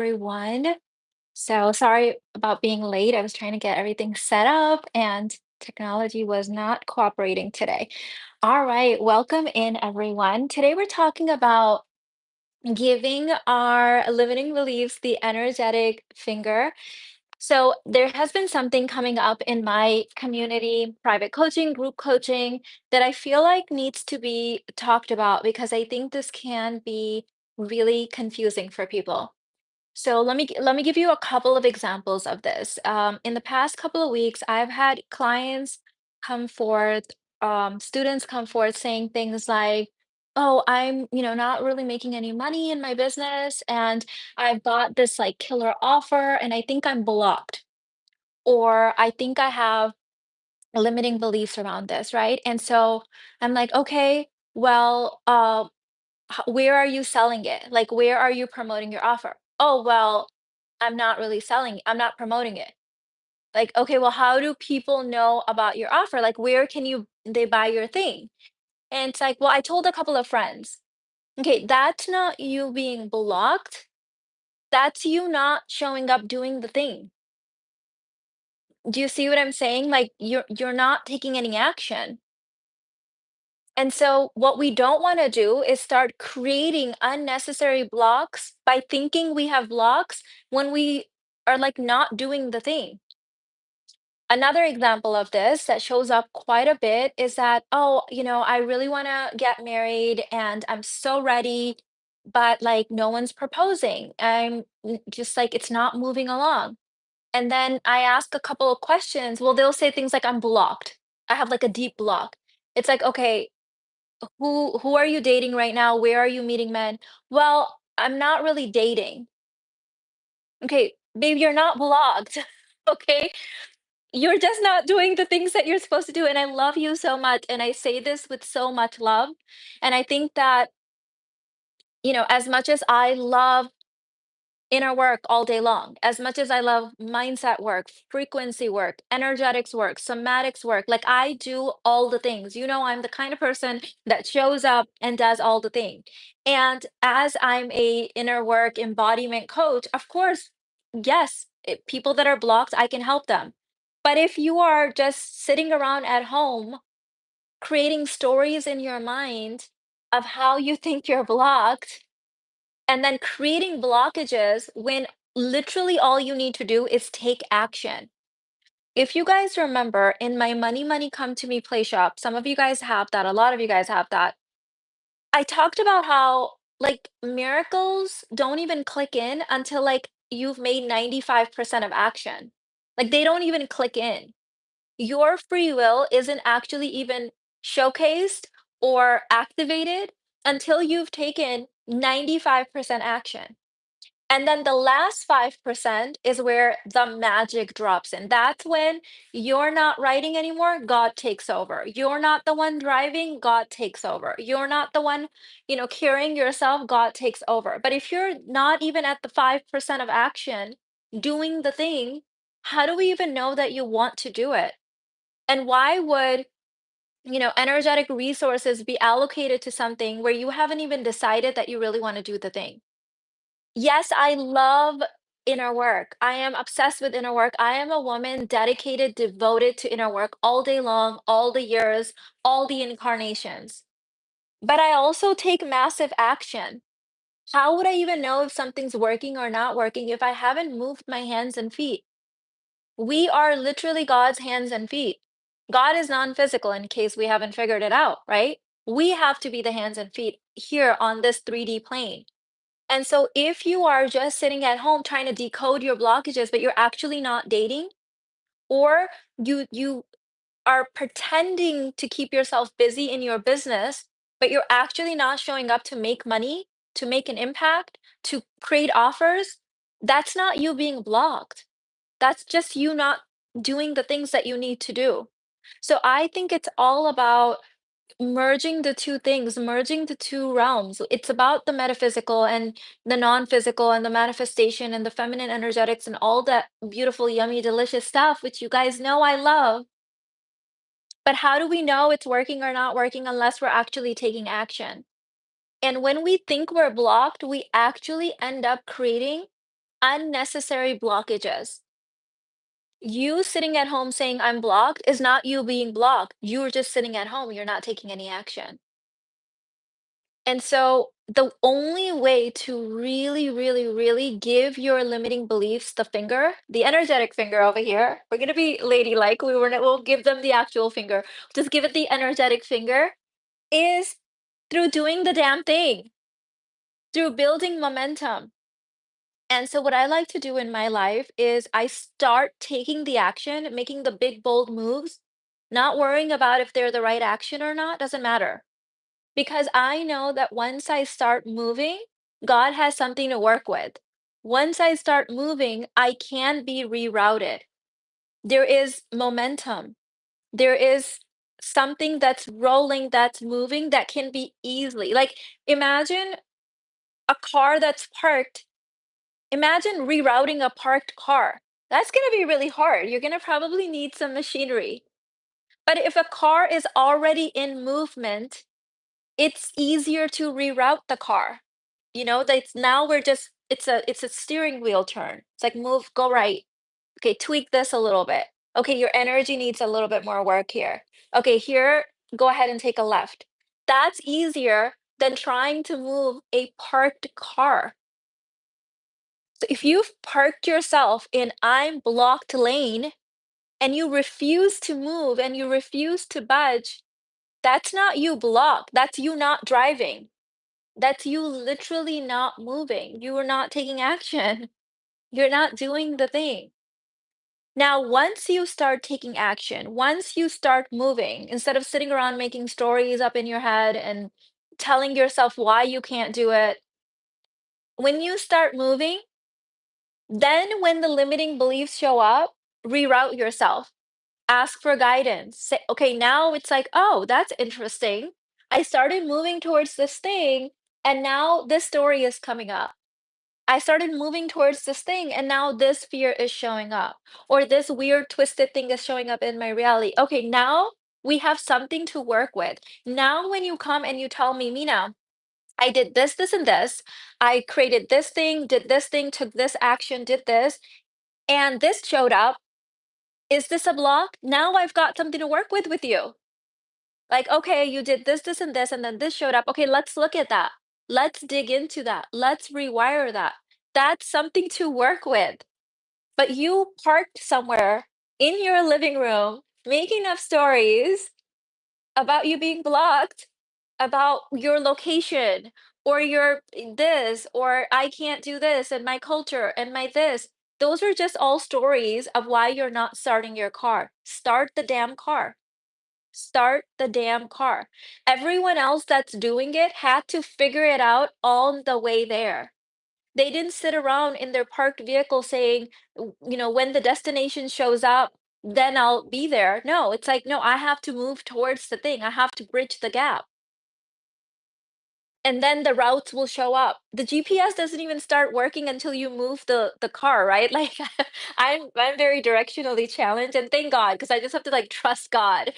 Everyone. So sorry about being late. I was trying to get everything set up and technology was not cooperating today. All right, welcome in everyone. Today we're talking about giving our limiting beliefs the energetic finger. So there has been something coming up in my community, private coaching, group coaching, that I feel like needs to be talked about because I think this can be really confusing for people. So let me give you a couple of examples of this. In the past couple of weeks, I've had clients come forth, students come forth saying things like, "Oh, I'm, not really making any money in my business, and I've got this like killer offer, and I think I'm blocked, or I think I have limiting beliefs around this, right?" And so I'm like, "Okay, well, where are you selling it? Like, where are you promoting your offer?" "Oh, well, I'm not promoting it." Like, "Okay, well, how do people know about your offer? Like, where can they buy your thing?" And it's like, "Well, I told a couple of friends." Okay, that's not you being blocked. That's you not showing up doing the thing. Do you see what I'm saying? Like, you're not taking any action. And so what we don't want to do is start creating unnecessary blocks by thinking we have blocks when we are like not doing the thing. Another example of this that shows up quite a bit is that, "Oh, I really want to get married and I'm so ready, but like no one's proposing. Just like it's not moving along." And then I ask a couple of questions. Well, they'll say things like, "I'm blocked. I have like a deep block." It's like, okay, who are you dating right now? Where are you meeting men? Well, I'm not really dating. Okay, babe, you're not blocked. Okay? You're just not doing the things that you're supposed to do. And I love you so much. And I say this with so much love. And I think that, as much as I love inner work all day long, as much as I love mindset work, frequency work, energetics work, somatics work, like I do all the things. I'm the kind of person that shows up and does all the thing. And as I'm a inner work embodiment coach, of course, yes, people that are blocked, I can help them. But if you are just sitting around at home creating stories in your mind of how you think you're blocked, and then creating blockages when literally all you need to do is take action. If you guys remember in my Money Money Come to Me play shop, some of you guys have that, a lot of you guys have that. I talked about how like miracles don't even click in until like you've made 95% of action. Like they don't even click in. Your free will isn't actually even showcased or activated until you've taken 95% action. And then the last 5% is where the magic drops in. That's when you're not writing anymore, God takes over. You're not the one driving, God takes over. You're not the one, carrying yourself, God takes over. But if you're not even at the 5% of action doing the thing, how do we even know that you want to do it? And why would, energetic resources be allocated to something where you haven't even decided that you really want to do the thing? Yes, I love inner work. I am obsessed with inner work. I am a woman dedicated, devoted to inner work all day long, all the years, all the incarnations. But I also take massive action. How would I even know if something's working or not working if I haven't moved my hands and feet? We are literally God's hands and feet. God is non physical in case we haven't figured it out, right? We have to be the hands and feet here on this 3D plane. And so if you are just sitting at home trying to decode your blockages, but you're actually not dating, or you are pretending to keep yourself busy in your business, but you're actually not showing up to make money, to make an impact, to create offers, that's not you being blocked. That's just you not doing the things that you need to do. So I think it's all about merging the two things, merging the two realms. It's about the metaphysical and the non-physical and the manifestation and the feminine energetics and all that beautiful, yummy, delicious stuff, which you guys know I love. But how do we know it's working or not working unless we're actually taking action? And when we think we're blocked, we actually end up creating Unnecessary blockages. You sitting at home saying I'm blocked is not you being blocked. You're just sitting at home. You're not taking any action. And so the only way to really, really, really give your limiting beliefs the finger, the energetic finger over here, we're gonna be ladylike. We'll give them the actual finger. Just give it the energetic finger, is through doing the damn thing, through building momentum. And so what I like to do in my life is I start taking the action, making the big, bold moves, not worrying about if they're the right action or not, doesn't matter. Because I know that once I start moving, God has something to work with. Once I start moving, I can be rerouted. There is momentum. There is something that's rolling, that's moving, that can be easily. Like, imagine a car that's parked. Imagine rerouting a parked car. That's going to be really hard. You're going to probably need some machinery. But if a car is already in movement, it's easier to reroute the car. That's now we're just it's a steering wheel turn. It's like move, go right. Okay, tweak this a little bit. Okay, your energy needs a little bit more work here. Okay, here, go ahead and take a left. That's easier than trying to move a parked car. So if you've parked yourself in I'm blocked lane and you refuse to move and you refuse to budge, that's not you blocked. That's you not driving. That's you literally not moving. You are not taking action. You're not doing the thing. Now, once you start taking action, once you start moving, instead of sitting around making stories up in your head and telling yourself why you can't do it, when you start moving, then when the limiting beliefs show up, reroute yourself. Ask for guidance. Say, okay, now it's like, oh, that's interesting. I started moving towards this thing, and now this story is coming up. I started moving towards this thing, and now this fear is showing up, or this weird twisted thing is showing up in my reality. Okay, now we have something to work with. Now, when you come and you tell me, Mina, I did this, this, and this, I created this thing, did this thing, took this action, did this, and this showed up. Is this a block? Now I've got something to work with you. Like, okay, you did this, and then this showed up. Okay, let's look at that. Let's dig into that. Let's rewire that. That's something to work with. But you parked somewhere in your living room making up stories about you being blocked, about your location, or your this, or I can't do this, and my culture, and my this. Those are just all stories of why you're not starting your car. Start the damn car. Start the damn car. Everyone else that's doing it had to figure it out on the way there. They didn't sit around in their parked vehicle saying, when the destination shows up, then I'll be there. No, it's like, no, I have to move towards the thing. I have to bridge the gap. And then the routes will show up. The GPS doesn't even start working until you move the car, right? Like I'm very directionally challenged, and thank God, because I just have to like trust God.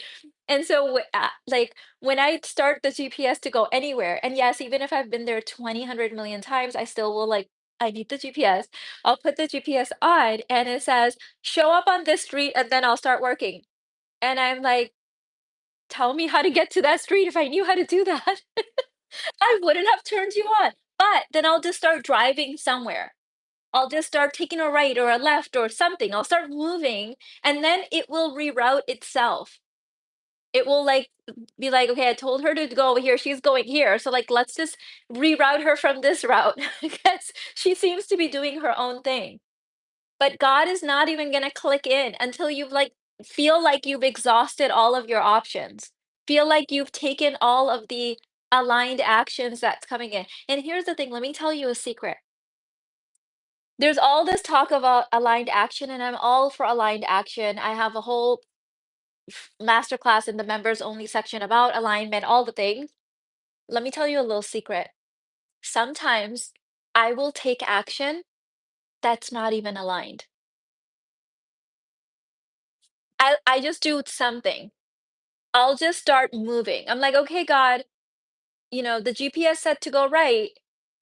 And so like when I start the GPS to go anywhere, and yes, even if I've been there 20, 100 million times, I still will like I need the GPS. I'll put the GPS on and it says, show up on this street and then I'll start working. And I'm like, tell me how to get to that street if I knew how to do that. I wouldn't have turned you on. But then I'll just start driving somewhere. I'll just start taking a right or a left or something. I'll start moving and then it will reroute itself. It will like be like, okay, I told her to go over here. She's going here. So like let's just reroute her from this route because she seems to be doing her own thing. But God is not even going to click in until you've like feel like you've exhausted all of your options. Feel like you've taken all of the aligned actions that's coming in. And here's the thing, let me tell you a secret. There's all this talk about aligned action, and I'm all for aligned action. I have a whole masterclass in the members only section about alignment, all the things. Let me tell you a little secret. Sometimes I will take action that's not even aligned. I just do something. I'll just start moving. I'm like, okay, God, the GPS said to go right.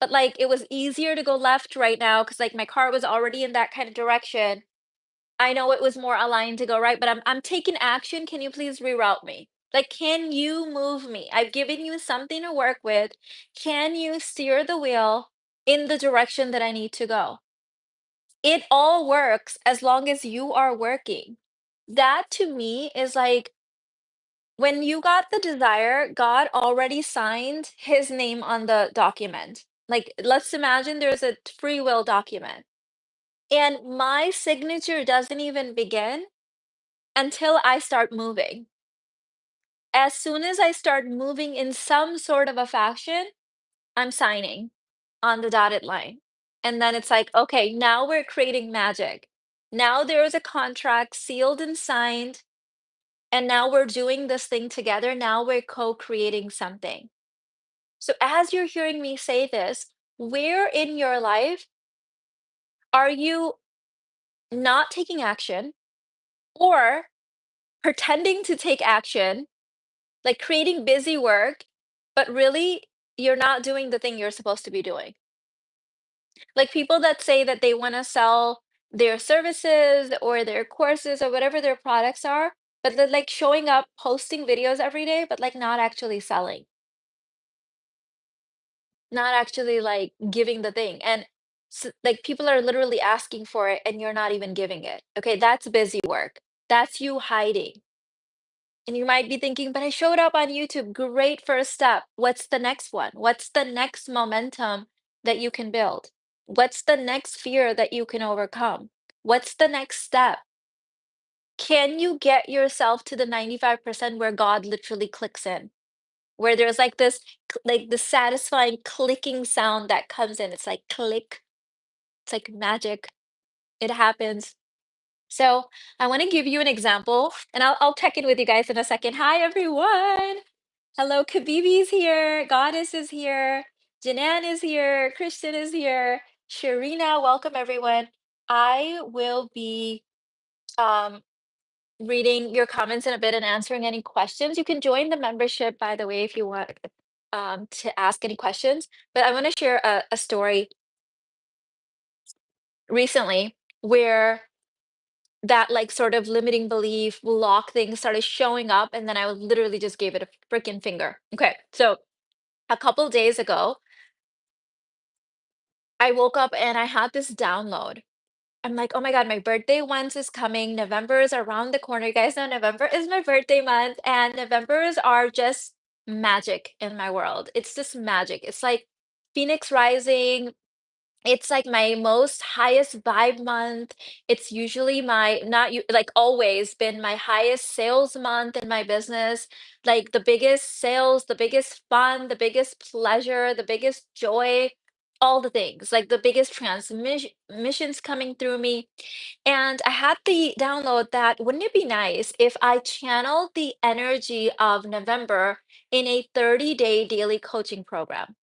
but like it was easier to go left right now because like my car was already in that kind of direction. I know it was more aligned to go right, but I'm taking action. Can you please reroute me? Like, can you move me? I've given you something to work with. Can you steer the wheel in the direction that I need to go? It all works as long as you are working. That to me is like when you got the desire, God already signed his name on the document. Like, let's imagine there's a free will document, and my signature doesn't even begin until I start moving. As soon as I start moving in some sort of a fashion, I'm signing on the dotted line. And then it's like, okay, now we're creating magic. Now there is a contract sealed and signed, and now we're doing this thing together. Now we're co creating something. So, as you're hearing me say this, where in your life are you not taking action or pretending to take action, like creating busy work, but really you're not doing the thing you're supposed to be doing? Like people that say that they want to sell their services or their courses or whatever their products are, but they're like showing up, posting videos every day, but like not actually selling, not actually like giving the thing. And like people are literally asking for it and you're not even giving it. Okay, that's busy work. That's you hiding. And you might be thinking, but I showed up on YouTube. Great first step. What's the next one? What's the next momentum that you can build? What's the next fear that you can overcome? What's the next step? Can you get yourself to the 95% where God literally clicks in? Where there's like this, like the satisfying clicking sound that comes in. It's like click. It's like magic. It happens. So I want to give you an example, and I'll check in with you guys in a second. Hi, everyone. Hello, Kabibi's here. Goddess is here. Janan is here. Christian is here. Sharina, welcome everyone. I will be um, reading your comments in a bit and answering any questions. You can join the membership, by the way, if you want to ask any questions. But I want to share a story recently where that like sort of limiting belief block thing started showing up, and then I literally just gave it a freaking finger. Okay, so a couple days ago, I woke up and I had this download. I'm like, oh my God, my birthday once is coming. November is around the corner. You guys know November is my birthday month, and Novembers are just magic in my world. It's just magic. It's like Phoenix rising. It's like my most highest vibe month. It's usually my not you like always been my highest sales month in my business. Like the biggest sales, the biggest fun, the biggest pleasure, the biggest joy, all the things. Like the biggest transmissions coming through me. And I had the download that wouldn't it be nice if I channeled the energy of November in a 30-day daily coaching program?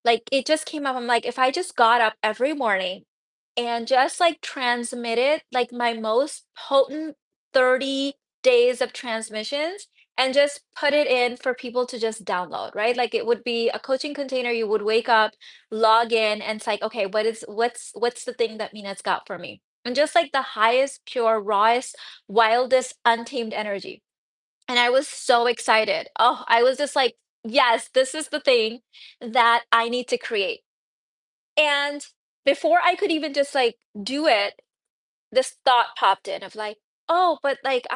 Like, it just came up, I'm like, if I just got up every morning and just, like, transmitted, like, my most potent 30 days of transmissions and just put it in for people to just download, right? Like, it would be a coaching container, you would wake up, log in, and it's like, "Okay, what's the thing that Mina's got for me?" And just, like, the highest, pure, rawest, wildest, untamed energy. And I was so excited. Oh, I was just like, yes, this is the thing that I need to create. And before I could even just like do it, this thought popped in of like, oh, but like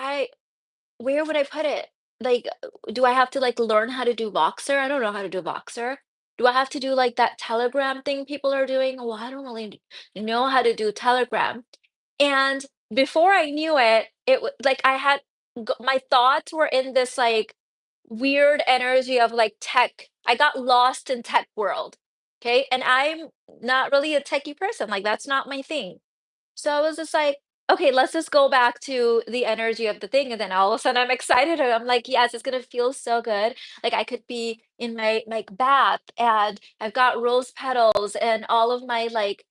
where would I put it? Like, do I have to like learn how to do Voxer? I don't know how to do Voxer. Do I have to do like that Telegram thing people are doing? Well, I don't really know how to do Telegram. And before I knew it, like I had my thoughts were in this like weird energy of like tech. I got lost in tech world. Okay. And I'm not really a techie person. Like that's not my thing. So I was just like, okay, let's just go back to the energy of the thing. And then all of a sudden I'm excited. And I'm like, yes, it's gonna feel so good. Like I could be in my like bath and I've got rose petals and all of my like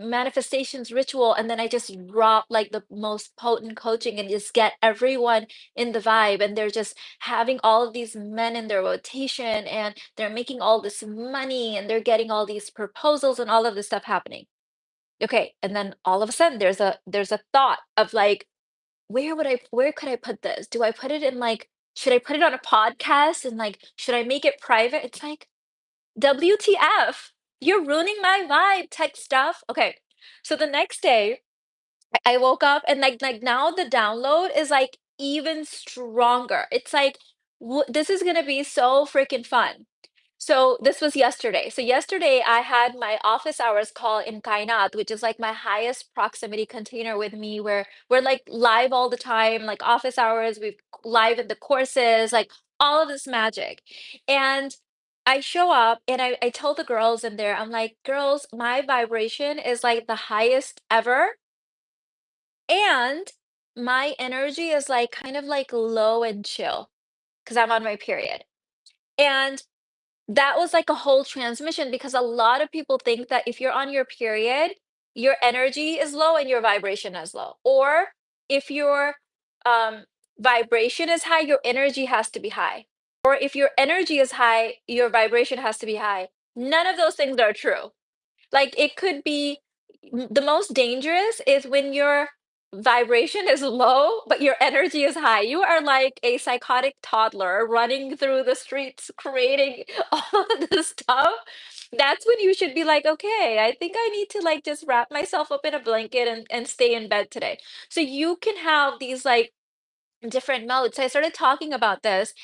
manifestations ritual, and then I just drop like the most potent coaching and just get everyone in the vibe, and they're just having all of these men in their rotation, and they're making all this money, and they're getting all these proposals and all of this stuff happening. Okay, and then all of a sudden there's a thought of like, where could I put this? Do I put it in like, should I put it on a podcast, and like, should I make it private? It's like, WTF? You're ruining my vibe, tech stuff. Okay. So the next day, I woke up and like now the download is like even stronger. It's like, this is gonna be so freaking fun. So this was yesterday. So yesterday I had my office hours call in Kainat, which is like my highest proximity container with me, where we're like live all the time, like office hours, we've live in the courses, like all of this magic. And I show up and I told the girls in there, I'm like, girls, my vibration is like the highest ever. And my energy is like kind of like low and chill because I'm on my period. And that was like a whole transmission, because a lot of people think that if you're on your period, your energy is low and your vibration is low. Or if your um, vibration is high, your energy has to be high. Or if your energy is high, your vibration has to be high. None of those things are true. Like, it could be the most dangerous is when your vibration is low, but your energy is high. You are like a psychotic toddler running through the streets, creating all of this stuff. That's when you should be like, okay, I think I need to like just wrap myself up in a blanket and stay in bed today. So you can have these like different modes. So I started talking about this,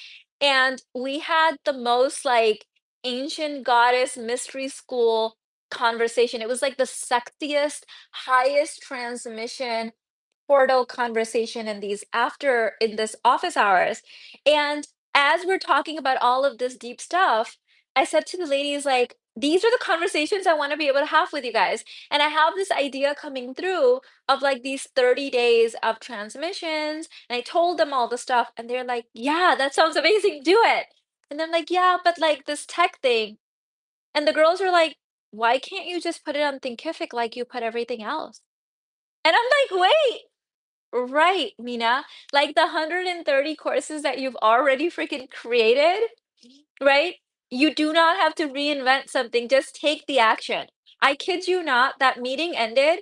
and we had the most like ancient goddess mystery school conversation. It was like the sexiest, highest transmission portal conversation in these after in this office hours. And as we're talking about all of this deep stuff, I said to the ladies, like, these are the conversations I want to be able to have with you guys. And I have this idea coming through of like these 30 days of transmissions. And I told them all the stuff, and they're like, yeah, that sounds amazing. Do it. And I'm like, yeah, but like this tech thing. And the girls are like, why can't you just put it on Thinkific like you put everything else? And I'm like, wait, right, Mina. Like the 130 courses that you've already freaking created, right? You do not have to reinvent something. Just take the action. I kid you not, that meeting ended,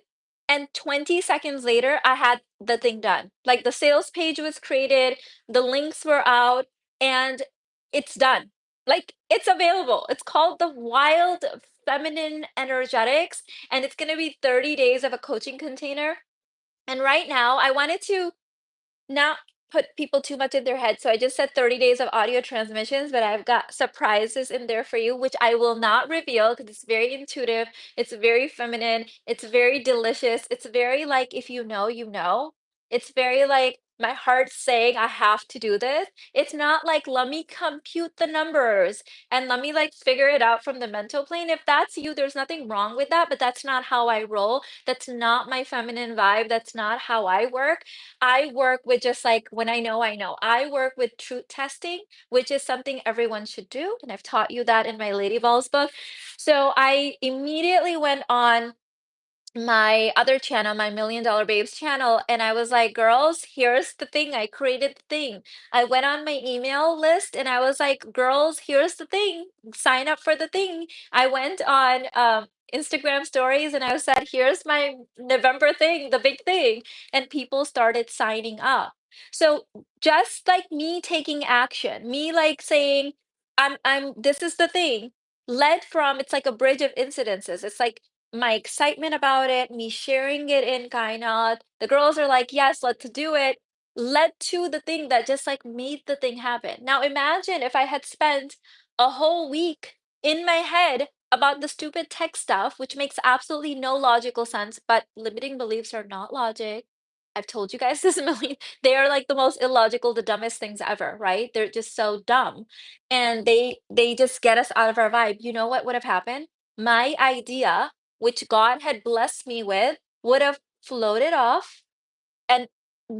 and 20 seconds later, I had the thing done. Like the sales page was created, the links were out, and it's done. Like it's available. It's called the Wild Feminine Energetics, and it's going to be 30 days of a coaching container. And right now, I wanted to not put people too much in their head. So I just said 30 days of audio transmissions, but I've got surprises in there for you, which I will not reveal because it's very intuitive. It's very feminine. It's very delicious. It's very like, if you know, you know. It's very like my heart saying, I have to do this. It's not like, let me compute the numbers and let me like figure it out from the mental plane. If that's you, there's nothing wrong with that, but that's not how I roll. That's not my feminine vibe. That's not how I work. I work with just like when I know, I know. I work with truth testing, which is something everyone should do. And I've taught you that in my Lady Balls book. So I immediately went on my other channel, my Million Dollar Babes channel, and I was like, girls, here's the thing. I created the thing. I went on my email list and I was like, girls, here's the thing. Sign up for the thing. I went on Instagram stories and I said, here's my November thing, the big thing. And people started signing up. So just like me taking action, me like saying, this is the thing, led from, it's like a bridge of incidences. It's like my excitement about it, me sharing it in Kainat, the girls are like, yes, let's do it, led to the thing that just like made the thing happen. Now imagine if I had spent a whole week in my head about the stupid tech stuff, which makes absolutely no logical sense, but limiting beliefs are not logic. I've told you guys this a million. They are like the most illogical, the dumbest things ever, right? They're just so dumb. And they just get us out of our vibe. You know what would have happened? My idea, which God had blessed me with, would have floated off and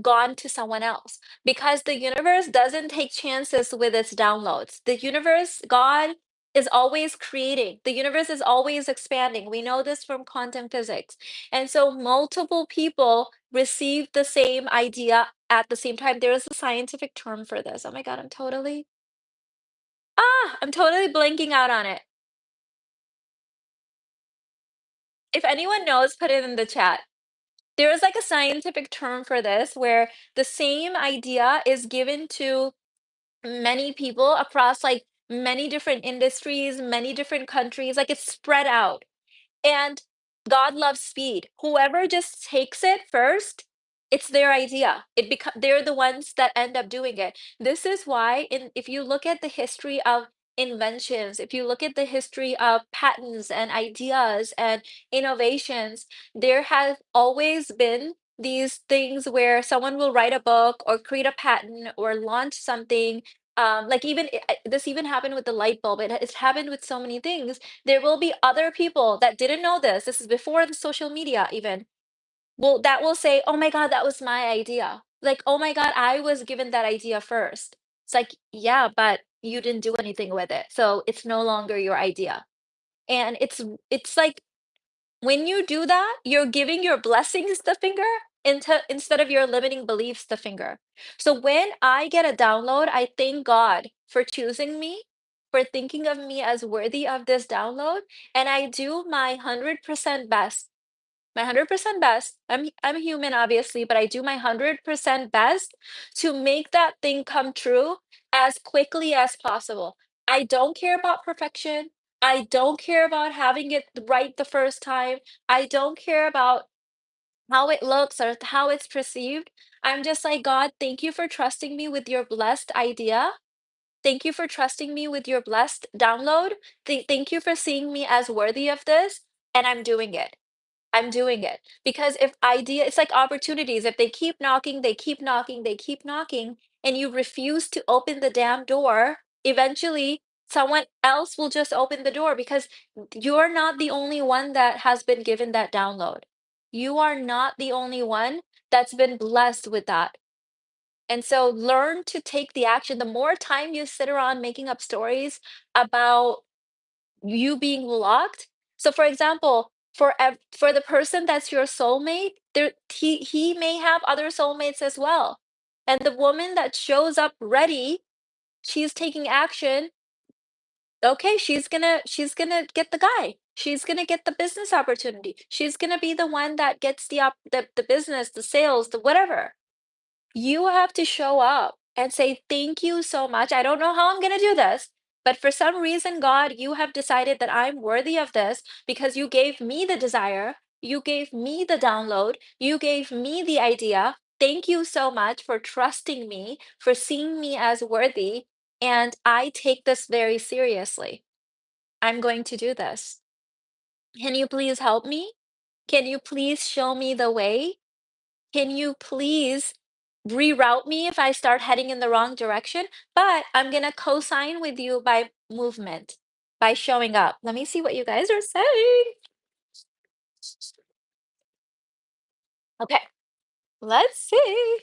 gone to someone else, because the universe doesn't take chances with its downloads. The universe, God is always creating. The universe is always expanding. We know this from quantum physics. And so multiple people receive the same idea at the same time. There is a scientific term for this. Oh my God, I'm totally blanking out on it. If anyone knows, put it in the chat. There is like a scientific term for this where the same idea is given to many people across like many different industries, many different countries, like it's spread out. And God loves speed. Whoever just takes it first, it's their idea. They're the ones that end up doing it. This is why if you look at the history of inventions, if you look at the history of patents and ideas and innovations, there has always been these things where someone will write a book or create a patent or launch something. Like this even happened with the light bulb. It's happened with so many things. There will be other people that didn't know this. This is before the social media even. Well, that will say, "Oh my God, that was my idea." Like, "Oh my God, I was given that idea first." It's like, "Yeah, but you didn't do anything with it. So it's no longer your idea." And it's like when you do that, you're giving your blessings the finger instead of your limiting beliefs the finger. So when I get a download, I thank God for choosing me, for thinking of me as worthy of this download, and I do my 100% best. My 100% best. I'm human obviously, but I do my 100% best to make that thing come true as quickly as possible. I don't care about perfection. I don't care about having it right the first time. I don't care about how it looks or how it's perceived. I'm just like, God, thank you for trusting me with your blessed idea. Thank you for trusting me with your blessed download. Thank you for seeing me as worthy of this. And I'm doing it. I'm doing it. Because it's like opportunities. If they keep knocking, they keep knocking, they keep knocking, and you refuse to open the damn door, eventually someone else will just open the door because you're not the only one that has been given that download. You are not the only one that's been blessed with that. And so learn to take the action. The more time you sit around making up stories about you being blocked. So for example, for the person that's your soulmate, he may have other soulmates as well. And the woman that shows up ready, she's taking action. Okay, she's gonna get the guy. She's gonna get the business opportunity. She's gonna be the one that gets the business, the sales, the whatever. You have to show up and say, "Thank you so much. I don't know how I'm going to do this, but for some reason, God, you have decided that I'm worthy of this because you gave me the desire. You gave me the download. You gave me the idea. Thank you so much for trusting me, for seeing me as worthy. And I take this very seriously. I'm going to do this. Can you please help me? Can you please show me the way? Can you please reroute me if I start heading in the wrong direction? But I'm gonna co-sign with you by movement, by showing up. Let me see what you guys are saying. Okay, let's see.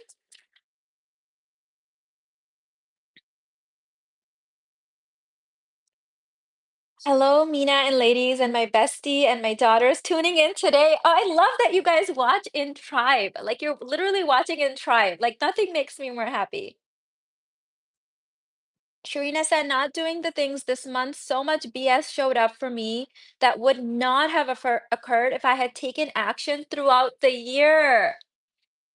Hello, Mina and ladies, and my bestie and my daughters tuning in today. Oh, I love that you guys watch in tribe. Like you're literally watching in tribe. Like nothing makes me more happy. Sharina said, not doing the things this month, so much BS showed up for me that would not have occurred if I had taken action throughout the year.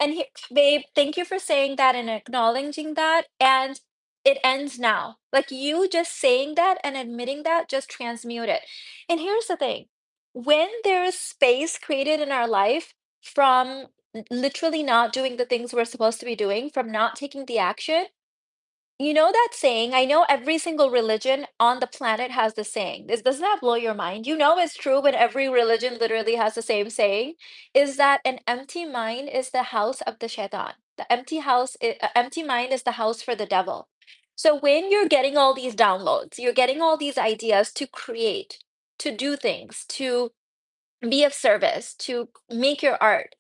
And babe, thank you for saying that and acknowledging that. And it ends now. Like you just saying that and admitting that, just transmute it. And here's the thing, when there is space created in our life from literally not doing the things we're supposed to be doing, from not taking the action, you know that saying? I know every single religion on the planet has the saying. Doesn't that blow your mind? You know it's true when every religion literally has the same saying, is that an empty mind is the house of the shaitan. Empty mind is the house for the devil. So when you're getting all these downloads, you're getting all these ideas to create, to do things, to be of service, to make your art,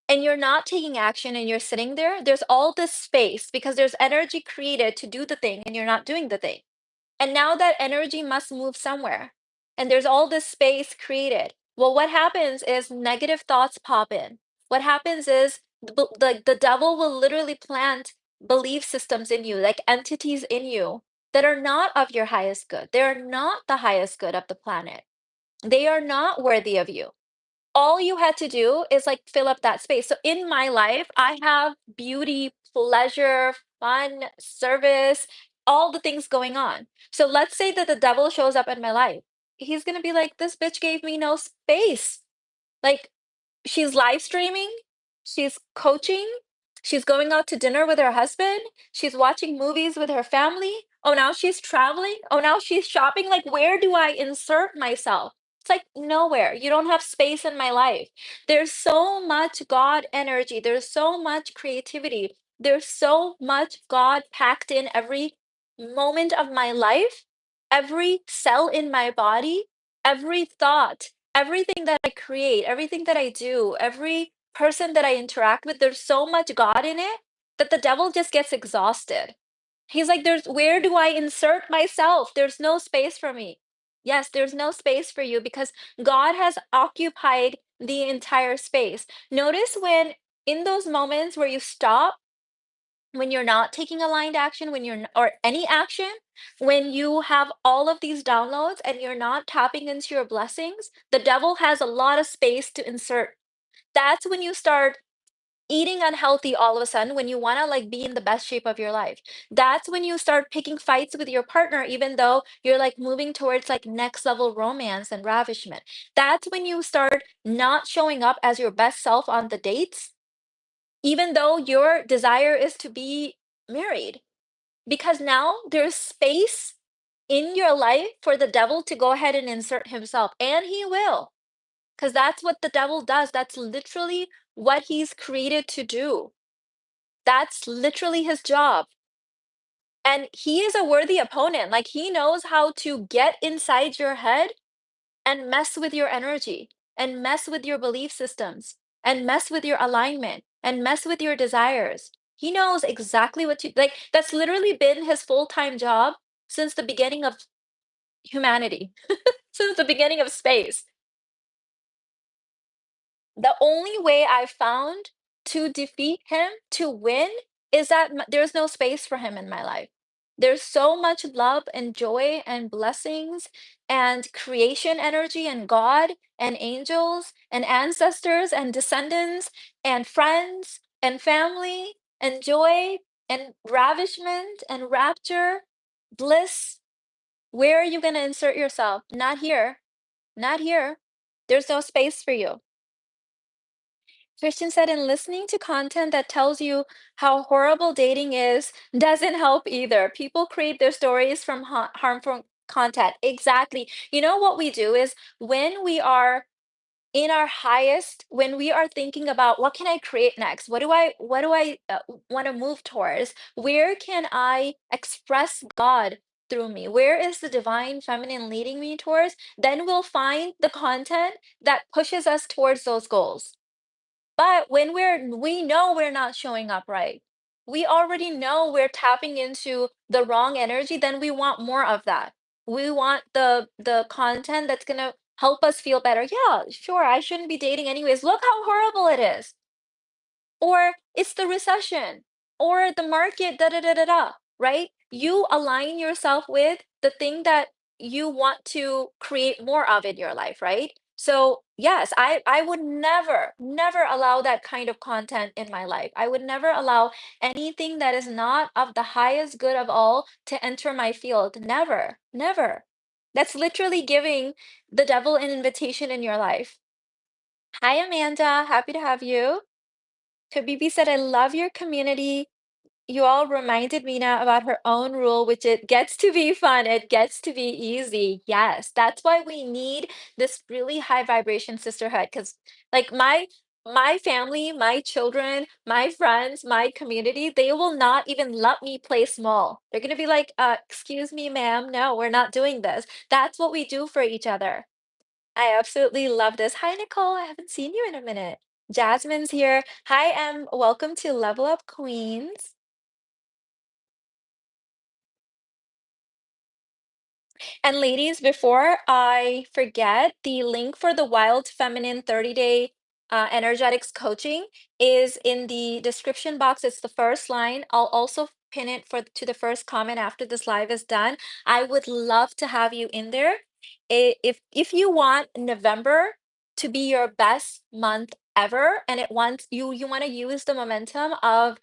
and you're not taking action and you're sitting there, there's all this space because there's energy created to do the thing and you're not doing the thing. And now that energy must move somewhere. And there's all this space created. Well, what happens is negative thoughts pop in. What happens is the devil will literally plant belief systems in you, like entities in you that are not of your highest good. They are not the highest good of the planet. They are not worthy of you. All you had to do is like fill up that space. So in my life, I have beauty, pleasure, fun, service, all the things going on. So let's say that the devil shows up in my life. He's going to be like, this bitch gave me no space. Like, she's live streaming, she's coaching, she's going out to dinner with her husband, she's watching movies with her family. Oh, now she's traveling. Oh, now she's shopping. Like, where do I insert myself? It's like nowhere. You don't have space in my life. There's so much God energy, there's so much creativity, there's so much God packed in every moment of my life, every cell in my body, every thought, everything that I create, everything that I do, every person that I interact with, there's so much God in it that the devil just gets exhausted. He's like, there's where do I insert myself? There's no space for me. Yes, there's no space for you because God has occupied the entire space. Notice when in those moments where you stop, when you're not taking aligned action, when you're or any action, when you have all of these downloads and you're not tapping into your blessings, the devil has a lot of space to insert. That's when you start eating unhealthy all of a sudden, when you want to like be in the best shape of your life. That's when you start picking fights with your partner even though you're like moving towards like next level romance and ravishment. That's when you start not showing up as your best self on the dates even though your desire is to be married, because now there's space in your life for the devil to go ahead and insert himself, and he will, because that's what the devil does. That's literally what he's created to do. That's literally his job. And he is a worthy opponent. Like, he knows how to get inside your head and mess with your energy and mess with your belief systems and mess with your alignment and mess with your desires. He knows exactly what to like. That's literally been his full-time job since the beginning of humanity, since the beginning of space. The only way I found to defeat him, to win, is that there's no space for him in my life. There's so much love and joy and blessings and creation energy and God and angels and ancestors and descendants and friends and family and joy and ravishment and rapture, bliss. Where are you going to insert yourself? Not here. Not here. There's no space for you. Christian said, and listening to content that tells you how horrible dating is doesn't help either. People create their stories from harmful content. Exactly. You know what we do is when we are in our highest, when we are thinking about what can I create next? What do I want to move towards? Where can I express God through me? Where is the divine feminine leading me towards? Then we'll find the content that pushes us towards those goals. But when we know we're not showing up right, we already know we're tapping into the wrong energy, then we want more of that. We want the content that's gonna help us feel better. Yeah, sure, I shouldn't be dating anyways. Look how horrible it is. Or it's the recession, or the market, da da da da da, right? You align yourself with the thing that you want to create more of in your life, right? So yes, I would never allow that kind of content in my life. I would never allow anything that is not of the highest good of all to enter my field. Never, never. That's literally giving the devil an invitation in your life. Hi, Amanda. Happy to have you. Kabibi said, I love your community. You all reminded me now about her own rule, which it gets to be fun. It gets to be easy. Yes, that's why we need this really high vibration sisterhood. Because like my family, my children, my friends, my community, they will not even let me play small. They're gonna be like, excuse me, ma'am, no, we're not doing this. That's what we do for each other. I absolutely love this. Hi, Nicole. I haven't seen you in a minute. Jasmine's here. Hi, Em. Welcome to Level Up Queens. And ladies, before I forget, the link for the Wild Feminine 30-day energetics coaching is in the description box. It's the first line. I'll also pin it for to the first comment after this live is done. I would love to have you in there. If you want November to be your best month ever, and it wants you want to use the momentum of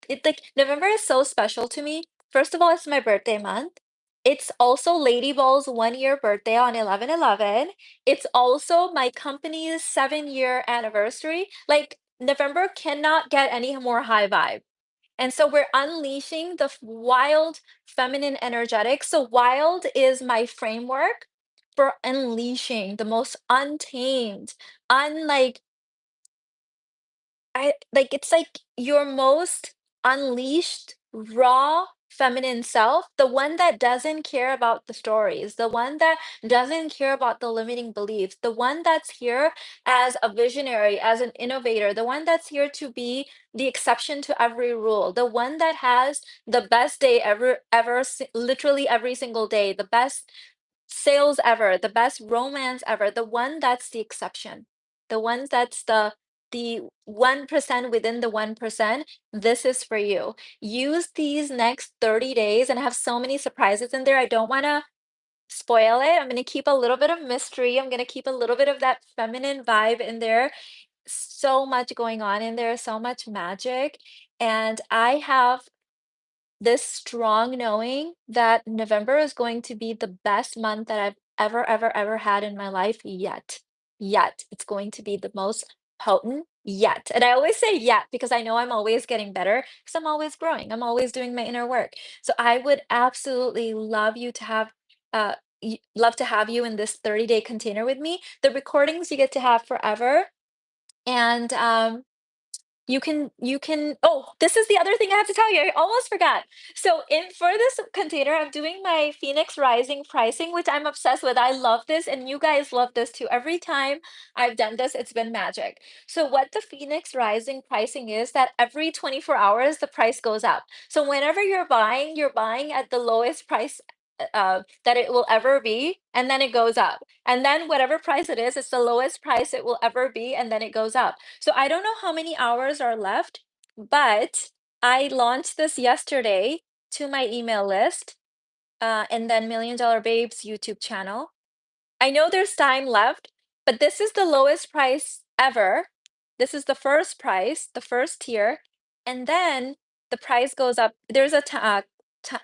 it, like November is so special to me. First of all, it's my birthday month. It's also Lady Ball's 1 year birthday on 11/11. It's also my company's 7 year anniversary. Like November cannot get any more high vibe. And so we're unleashing the wild feminine energetic. So wild is my framework for unleashing the most untamed, unlike I like it's like your most unleashed, raw feminine self, the one that doesn't care about the stories, the one that doesn't care about the limiting beliefs, the one that's here as a visionary, as an innovator, the one that's here to be the exception to every rule, the one that has the best day ever, literally every single day, the best sales ever, the best romance ever, the one that's the exception, the one that's the 1% within the 1%, this is for you. Use these next 30 days and have so many surprises in there. I don't want to spoil it. I'm going to keep a little bit of mystery. I'm going to keep a little bit of that feminine vibe in there. So much going on in there, so much magic. And I have this strong knowing that November is going to be the best month that I've ever had in my life yet. Yet. It's going to be the most potent yet. And I always say yet because I know I'm always getting better because I'm always growing. I'm always doing my inner work. So I would absolutely love you to have uh love to have you in this 30-day container with me. The recordings you get to have forever. And oh, this is the other thing I have to tell you. I almost forgot. So in for this container, I'm doing my Phoenix Rising pricing, which I'm obsessed with. I love this, and you guys love this too. Every time I've done this, it's been magic. So what the Phoenix Rising pricing is that every 24 hours the price goes up. So whenever you're buying at the lowest price that it will ever be, and then it goes up. And then whatever price it is, it's the lowest price it will ever be, and then it goes up. So I don't know how many hours are left, but I launched this yesterday to my email list, and then Million Dollar Babes YouTube channel. I know there's time left, but this is the lowest price ever. This is the first price, the first tier, and then the price goes up. There's a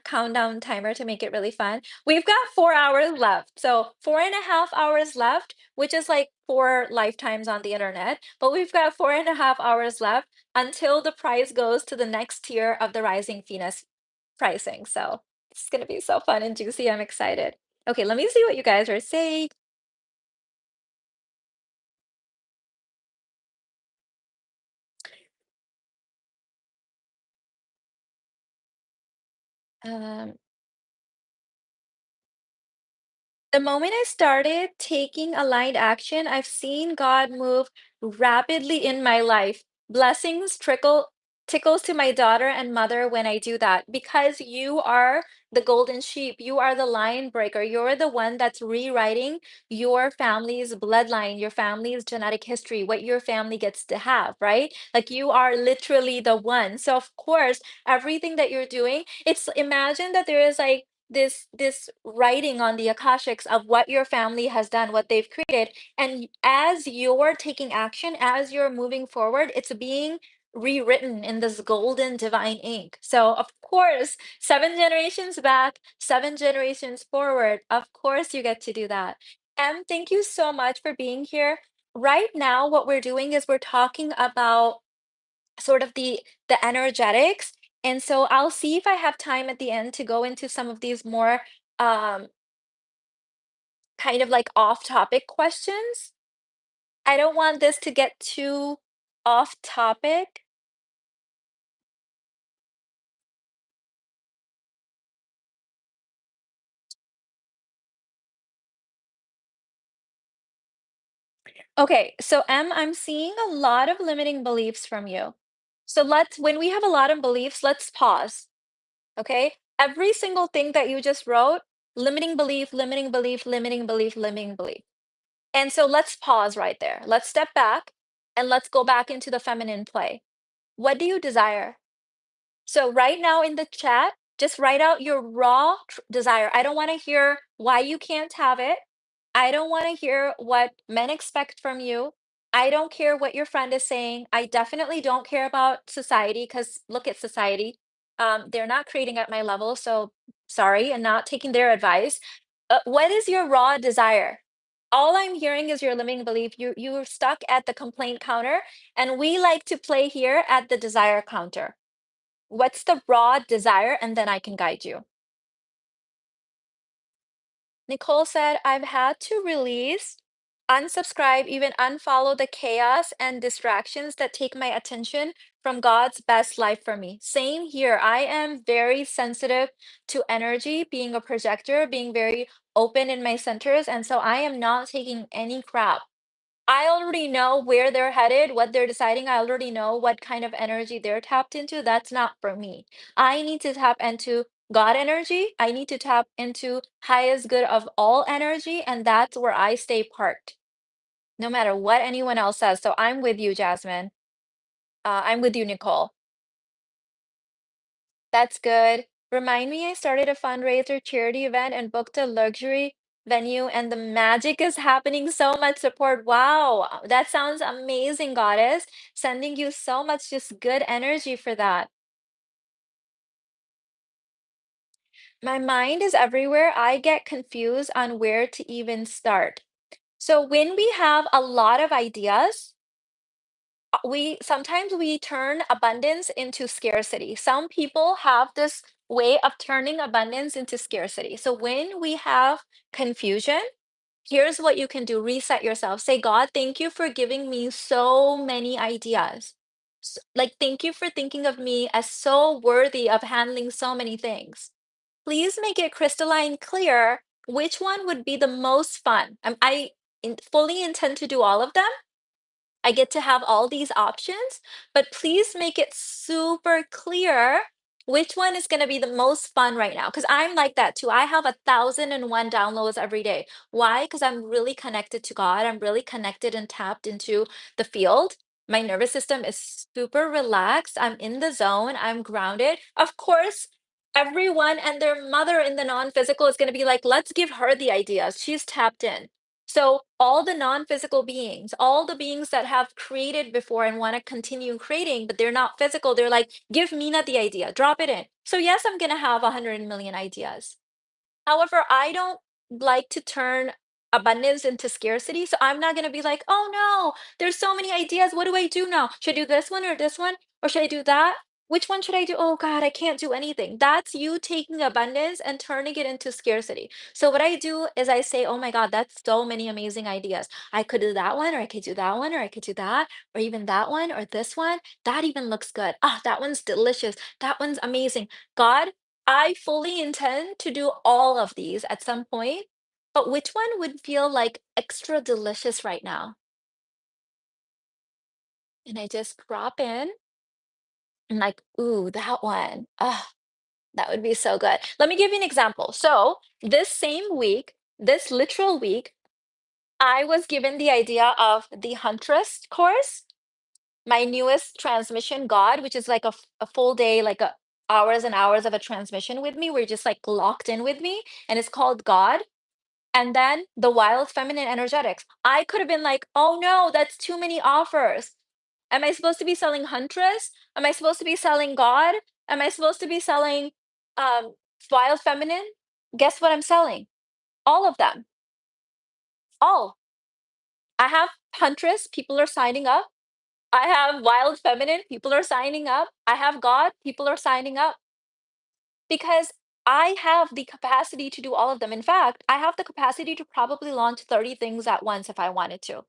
countdown timer to make it really fun. We've got 4 hours left. So 4.5 hours left, which is like 4 lifetimes on the internet. But we've got 4.5 hours left until the price goes to the next tier of the Rising Phoenix pricing. So it's going to be so fun and juicy. I'm excited. Okay, let me see what you guys are saying. Um, The moment I started taking aligned action, I've seen God move rapidly in my life. Blessings tickles to my daughter and mother when I do that because you are the golden sheep. You are the lion breaker. You're the one that's rewriting your family's bloodline, your family's genetic history, what your family gets to have, right? Like you are literally the one. So of course, everything that you're doing, it's imagine that there is like this writing on the akashics of what your family has done, what they've created, and as you're taking action, as you're moving forward, it's being rewritten in this golden divine ink. So of course, 7 generations back, 7 generations forward, of course you get to do that. Thank you so much for being here. Right now what we're doing is we're talking about sort of the energetics. And so I'll see if I have time at the end to go into some of these more um kind of like off topic questions. I don't want this to get too off topic. Okay, so I'm seeing a lot of limiting beliefs from you. So when we have a lot of beliefs, let's pause. Okay? Every single thing that you just wrote, Limiting belief, limiting belief, limiting belief, limiting belief. And so let's pause right there. Let's step back and let's go back into the feminine play. What do you desire? So right now in the chat, just write out your raw desire. I don't want to hear why you can't have it. I don't want to hear what men expect from you. I don't care what your friend is saying. I definitely don't care about society because look at society. They're not creating at my level, so sorry, and not taking their advice. What is your raw desire? All I'm hearing is your limiting belief. You're stuck at the complaint counter, and we like to play here at the desire counter. What's the raw desire? And then I can guide you. Nicole said, I've had to release, unsubscribe, even unfollow the chaos and distractions that take my attention from God's best life for me. Same here. I am very sensitive to energy, being a projector, being very open in my centers. And so I am not taking any crap. I already know where they're headed, what they're deciding. I already know what kind of energy they're tapped into. That's not for me. I need to tap into God energy. I need to tap into highest good of all energy. And that's where I stay parked, no matter what anyone else says. So I'm with you, Jasmine. I'm with you, Nicole. That's good. Remind me, I started a fundraiser charity event and booked a luxury venue, and the magic is happening. So much support. Wow, that sounds amazing, Goddess. Sending you so much just good energy for that. My mind is everywhere. I get confused on where to even start. So when we have a lot of ideas, we sometimes we turn abundance into scarcity. Some people have this way of turning abundance into scarcity. So when we have confusion, here's what you can do. Reset yourself. Say, God, thank you for giving me so many ideas. Like, thank you for thinking of me as so worthy of handling so many things. Please make it crystalline clear which one would be the most fun. Fully intend to do all of them. I get to have all these options, but please make it super clear which one is going to be the most fun right now. Because I'm like that too. I have 1,001 downloads every day. Why? Because I'm really connected to God. I'm really connected and tapped into the field. My nervous system is super relaxed. I'm in the zone. I'm grounded. Of course, everyone and their mother in the non physical is going to be like, let's give her the ideas. She's tapped in. So all the non-physical beings, all the beings that have created before and want to continue creating, but they're not physical, they're like, give Mina the idea, drop it in. So yes, I'm gonna have 100 million ideas. However, I don't like to turn abundance into scarcity. So I'm not going to be like, oh no, there's so many ideas. What do I do now? Should I do this one or this one? Or should I do that? Which one should I do? Oh God, I can't do anything. That's you taking abundance and turning it into scarcity. So what I do is I say, oh my God, that's so many amazing ideas. I could do that one, or I could do that one, or I could do that, or even that one, or this one. That even looks good. Ah, that one's delicious. That one's amazing. God, I fully intend to do all of these at some point, but which one would feel like extra delicious right now? And I just drop in and like, ooh, that one. Ah, that would be so good. Let me give you an example. So this same week, this literal week, I was given the idea of the Huntress course, my newest transmission, God, which is like a full day, like hours and hours of a transmission with me. We're just like locked in with me, and it's called God. And then the wild feminine energetics. I could have been like, oh no, that's too many offers. Am I supposed to be selling Huntress? Am I supposed to be selling God? Am I supposed to be selling um, wild feminine? Guess what I'm selling? All of them. All. I have Huntress, people are signing up. I have wild feminine, people are signing up. I have God, people are signing up because I have the capacity to do all of them. In fact, I have the capacity to probably launch 30 things at once if I wanted to.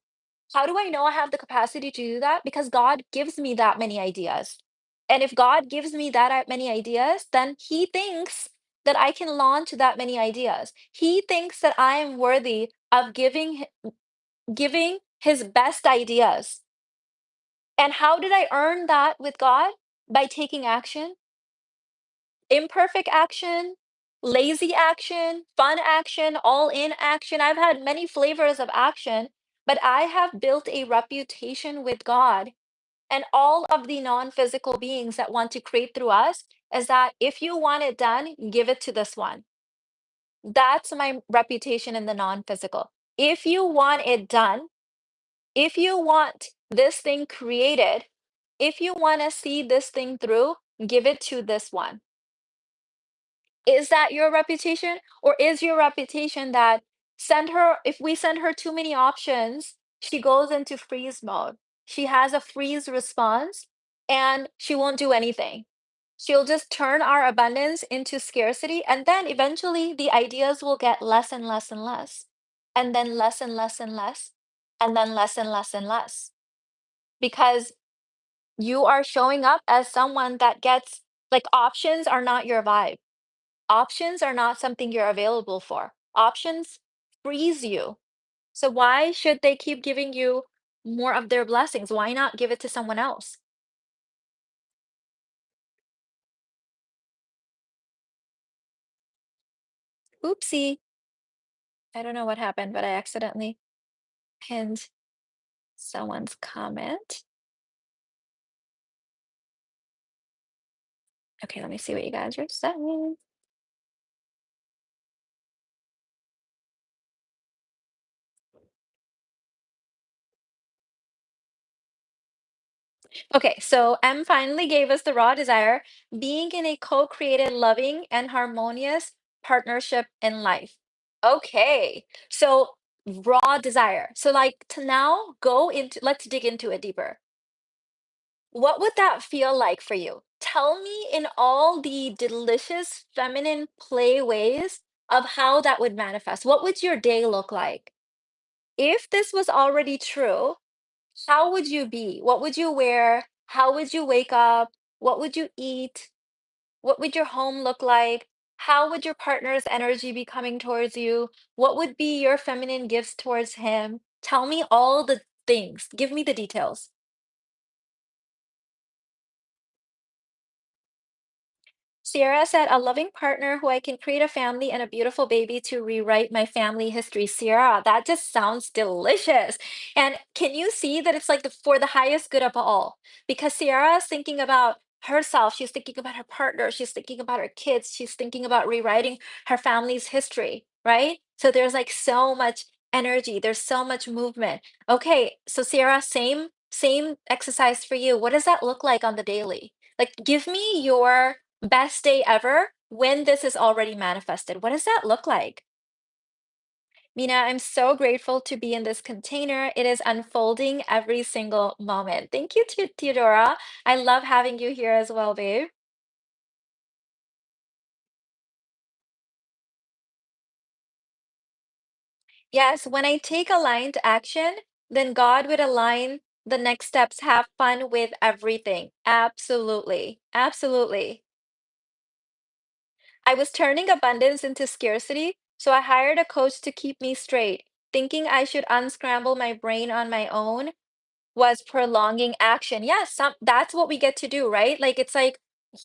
How do I know I have the capacity to do that? Because God gives me that many ideas. And if God gives me that many ideas, then He thinks that I can launch that many ideas. He thinks that I am worthy of giving His best ideas. And how did I earn that with God? By taking action, imperfect action, lazy action, fun action, all in action. I've had many flavors of action, but I have built a reputation with God and all of the non physical beings that want to create through us is that if you want it done, give it to this one. That's my reputation in the non physical. If you want it done, if you want this thing created, if you want to see this thing through, give it to this one. Is that your reputation? Or is your reputation that if we send her too many options, she goes into freeze mode. She has a freeze response and she won't do anything. She'll just turn our abundance into scarcity. And then eventually the ideas will get less and less and less. And then less and less and less. And then less and less and less. Because you are showing up as someone that gets like options are not your vibe. Options are not something you're available for. Options freeze you. So why should they keep giving you more of their blessings? Why not give it to someone else? Oopsie. I don't know what happened, but I accidentally pinned someone's comment. Okay, let me see what you guys are saying. Okay, so M finally gave us the raw desire, being in a co-created, loving, and harmonious partnership in life. Okay, so raw desire. So, like, to now let's dig into it deeper. What would that feel like for you? Tell me in all the delicious feminine play ways of how that would manifest. What would your day look like? If this was already true, how would you be? What would you wear? How would you wake up? What would you eat? What would your home look like? How would your partner's energy be coming towards you? What would be your feminine gifts towards him? Tell me all the things. Give me the details. Sierra said, a loving partner who I can create a family and a beautiful baby to rewrite my family history. Sierra, that just sounds delicious. And can you see that it's like for the highest good of all? Because Sierra is thinking about herself, she's thinking about her partner, she's thinking about her kids, she's thinking about rewriting her family's history, right? So there's like so much energy, there's so much movement. Okay, so Sierra, same exercise for you. What does that look like on the daily? Like, give me your best day ever when this is already manifested. What does that look like? Mina, I'm so grateful to be in this container. It is unfolding every single moment. Thank you, Theodora. I love having you here as well, babe. Yes, when I take aligned action, then God would align the next steps. Have fun with everything. Absolutely. Absolutely. I was turning abundance into scarcity, so I hired a coach to keep me straight, thinking I should unscramble my brain on my own was prolonging action. Yes, that's what we get to do, right? Like it's like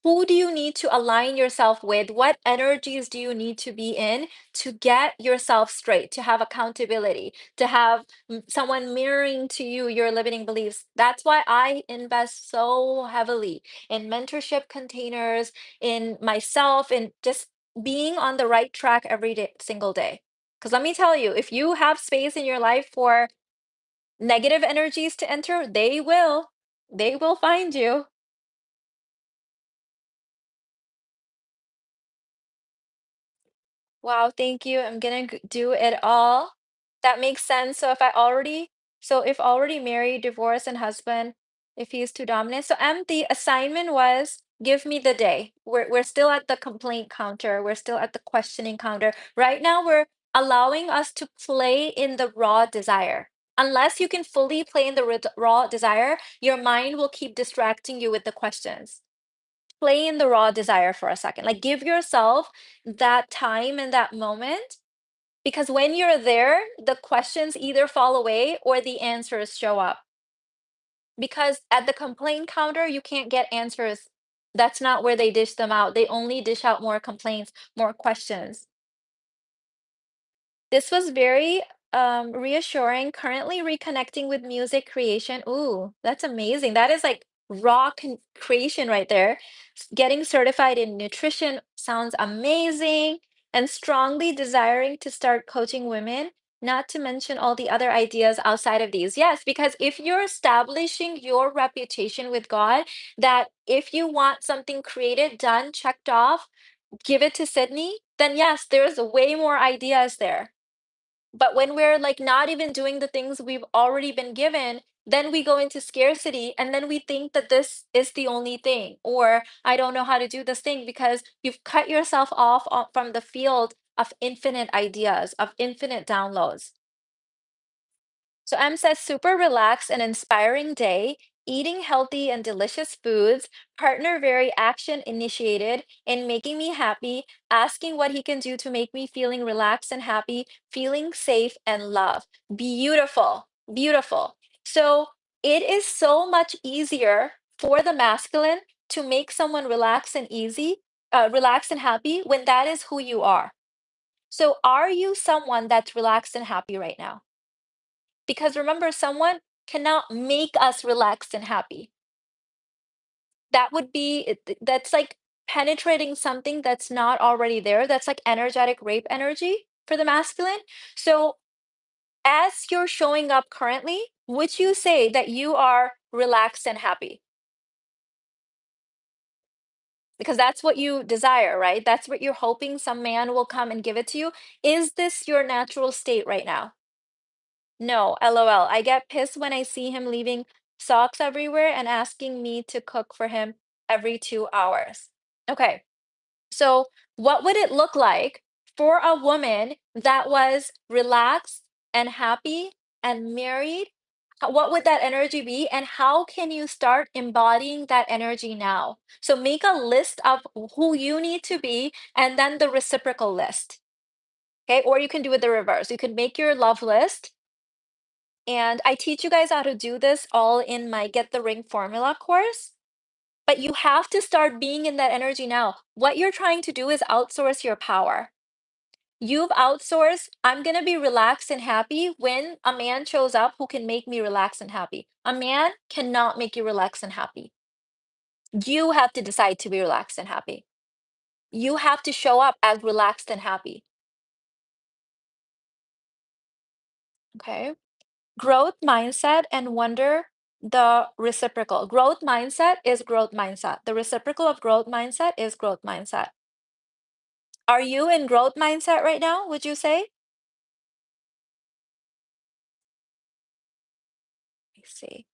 who do you need to align yourself with? What energies do you need to be in to get yourself straight, to have accountability, to have someone mirroring to you your limiting beliefs? That's why I invest so heavily in mentorship containers, in myself, and just being on the right track every day, single day. Because let me tell you, if you have space in your life for negative energies to enter, they will. They will find you. Wow, thank you. I'm gonna do it all. That makes sense. So if already married, divorced, and husband, if he's too dominant. So the assignment was give me the day. We're still at the complaint counter. We're still at the questioning counter. Right now, we're allowing us to play in the raw desire. Unless you can fully play in the raw desire, your mind will keep distracting you with the questions. Play in the raw desire for a second. Like give yourself that time and that moment because when you're there, the questions either fall away or the answers show up. Because at the complaint counter, you can't get answers That's not where they dish them out. They only dish out more complaints, more questions. This was very reassuring. Currently reconnecting with music creation. Ooh, that's amazing. That is like raw creation right there. Getting certified in nutrition sounds amazing, and strongly desiring to start coaching women, not to mention all the other ideas outside of these. Yes, because if you're establishing your reputation with God, that if you want something created, done, checked off, give it to Sydney, then yes, there's way more ideas there. But when we're like not even doing the things we've already been given, then we go into scarcity and then we think that this is the only thing, or I don't know how to do this thing because you've cut yourself off from the field of infinite ideas, of infinite downloads. So M says super relaxed and inspiring day, eating healthy and delicious foods, partner very action initiated in making me happy, asking what he can do to make me feeling relaxed and happy, feeling safe and love. Beautiful, beautiful. So it is so much easier for the masculine to make someone relaxed and happy when that is who you are. So are you someone that's relaxed and happy right now? Because remember, someone cannot make us relaxed and happy. That would be that's like penetrating something that's not already there. That's like energetic rape energy for the masculine. So as you're showing up currently, would you say that you are relaxed and happy? Because that's what you desire, right? That's what you're hoping some man will come and give it to you. Is this your natural state right now? No, LOL. I get pissed when I see him leaving socks everywhere and asking me to cook for him every 2 hours. Okay, so what would it look like for a woman that was relaxed and happy and married? What would that energy be? And how can you start embodying that energy now? So make a list of who you need to be and then the reciprocal list. Okay, or you can do it the reverse. You can make your love list, and I teach you guys how to do this all in my Get the Ring Formula course. But you have to start being in that energy now. What you're trying to do is outsource your power. You've outsourced, I'm going to be relaxed and happy when a man shows up who can make me relax and happy. A man cannot make you relax and happy. You have to decide to be relaxed and happy. You have to show up as relaxed and happy. Okay. Growth mindset and wonder the reciprocal. Growth mindset is growth mindset. The reciprocal of growth mindset is growth mindset. Are you in growth mindset right now, would you say? I see.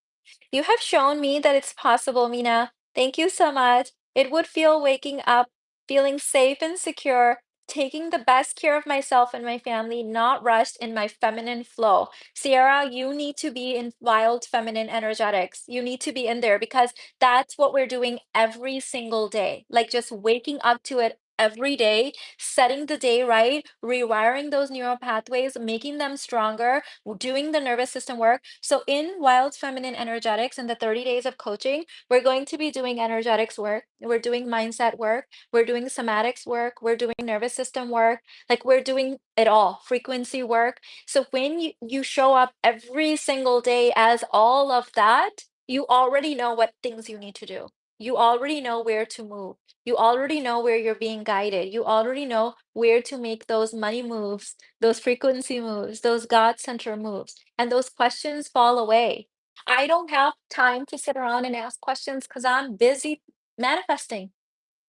You have shown me that it's possible, Mina. Thank you so much. It would feel waking up, feeling safe and secure, taking the best care of myself and my family, not rushed in my feminine flow. Sierra, you need to be in wild feminine energetics. You need to be in there because that's what we're doing every single day. Like just waking up to it every day, setting the day right, rewiring those neural pathways, making them stronger, doing the nervous system work. So in Wild Feminine Energetics in the 30 days of coaching, we're going to be doing energetics work. We're doing mindset work. We're doing somatics work. We're doing nervous system work. Like we're doing it all, frequency work. So when you show up every single day as all of that, you already know what things you need to do. You already know where to move. You already know where you're being guided. You already know where to make those money moves, those frequency moves, those God center moves, and those questions fall away. I don't have time to sit around and ask questions because I'm busy manifesting.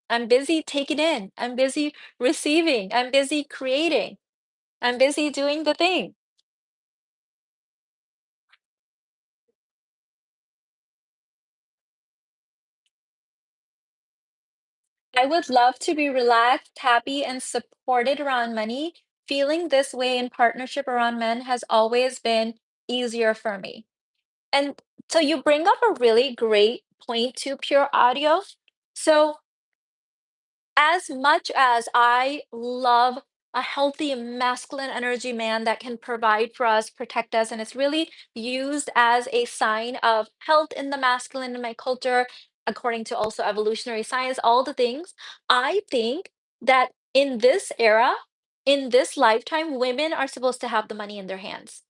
I'm busy taking in. I'm busy receiving. I'm busy creating. I'm busy doing the thing. I would love to be relaxed, happy, and supported around money. Feeling this way in partnership around men has always been easier for me. And so you bring up a really great point to pure audio. So as much as I love a healthy masculine energy man that can provide for us, protect us, and it's really used as a sign of health in the masculine in my culture. according to also evolutionary science, all the things. I think that in this era, in this lifetime, women are supposed to have the money in their hands.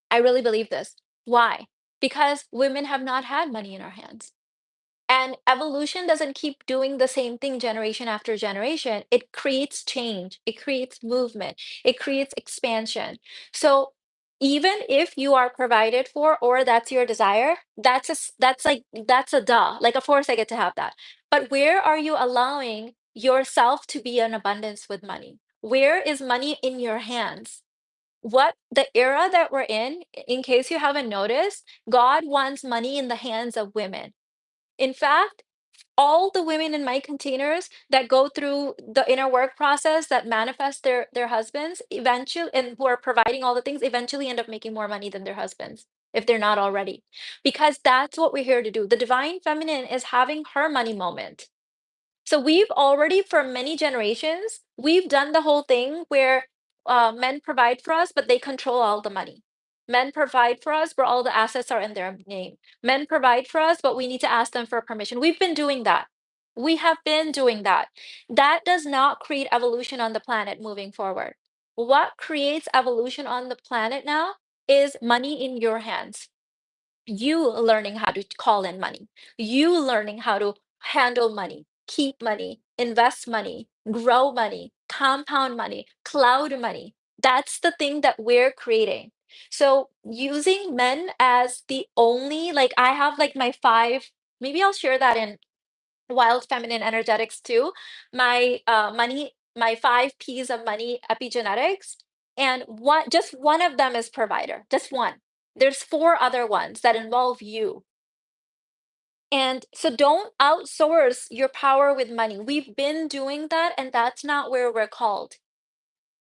I really believe this. Why? Because women have not had money in our hands. And evolution doesn't keep doing the same thing generation after generation. It creates change, it creates movement, it creates expansion. So even if you are provided for or that's your desire, that's like that's a duh. Like of course I get to have that. But where are you allowing yourself to be in abundance with money? Where is money in your hands? What the era that we're in case you haven't noticed, God wants money in the hands of women. In fact, all the women in my containers that go through the inner work process that manifest their husbands eventually and who are providing all the things eventually end up making more money than their husbands if they're not already. Because that's what we're here to do. The divine feminine is having her money moment. So we've already, for many generations, we've done the whole thing where men provide for us, but they control all the money. Men provide for us, but all the assets are in their name. Men provide for us, but we need to ask them for permission. We've been doing that. We have been doing that. That does not create evolution on the planet moving forward. What creates evolution on the planet now is money in your hands, you learning how to call in money, you learning how to handle money, keep money, invest money, grow money, compound money, cloud money. That's the thing that we're creating. So using men as the only, like I have like my five, maybe I'll share that in wild feminine energetics too. My money, my five P's of money epigenetics, and one just one of them is provider. Just one. There's four other ones that involve you. And so don't outsource your power with money. We've been doing that, and that's not where we're called.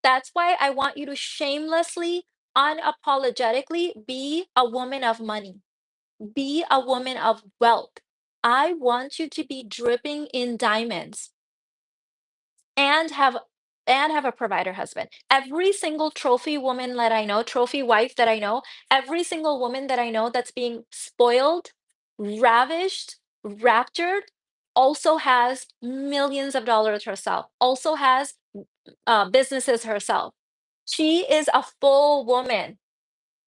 That's why I want you to shamelessly, unapologetically be a woman of money, be a woman of wealth. I want you to be dripping in diamonds and have a provider husband. Every single trophy woman that I know, trophy wife that I know, every single woman that I know that's being spoiled, ravished, raptured, also has millions of dollars herself, also has businesses herself. She is a full woman.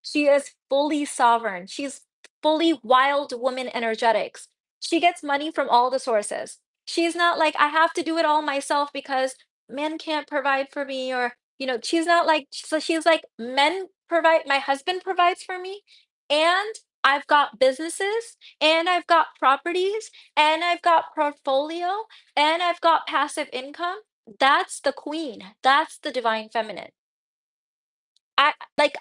She is fully sovereign. She's fully wild woman energetics. She gets money from all the sources. She's not like, I have to do it all myself because men can't provide for me, or, she's not like, so she's like, men provide, my husband provides for me, and I've got businesses, and I've got properties, and I've got portfolio, and I've got passive income. That's the queen. That's the divine feminine.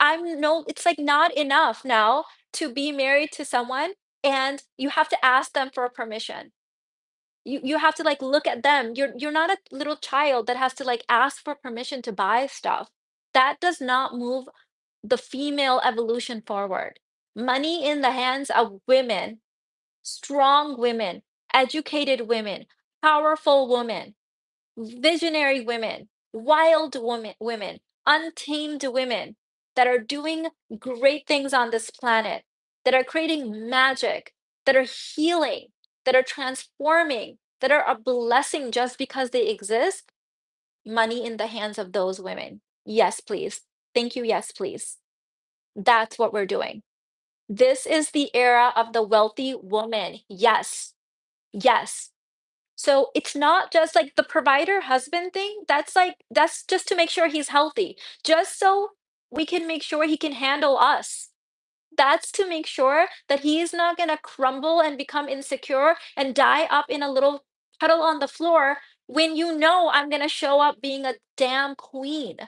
I'm no, it's like not enough now to be married to someone and you have to ask them for permission. You have to like look at them. You're not a little child that has to like ask for permission to buy stuff. That does not move the female evolution forward. Money in the hands of women, strong women, educated women, powerful women, visionary women, wild women, untamed women that are doing great things on this planet, that are creating magic, that are healing, that are transforming, that are a blessing just because they exist. Money in the hands of those women. Yes, please. Thank you. Yes, please. That's what we're doing. This is the era of the wealthy woman. Yes. Yes. So it's not just like the provider husband thing. That's like, that's just to make sure he's healthy, just so we can make sure he can handle us. That's to make sure that he's not going to crumble and become insecure and die up in a little puddle on the floor when I'm going to show up being a damn queen.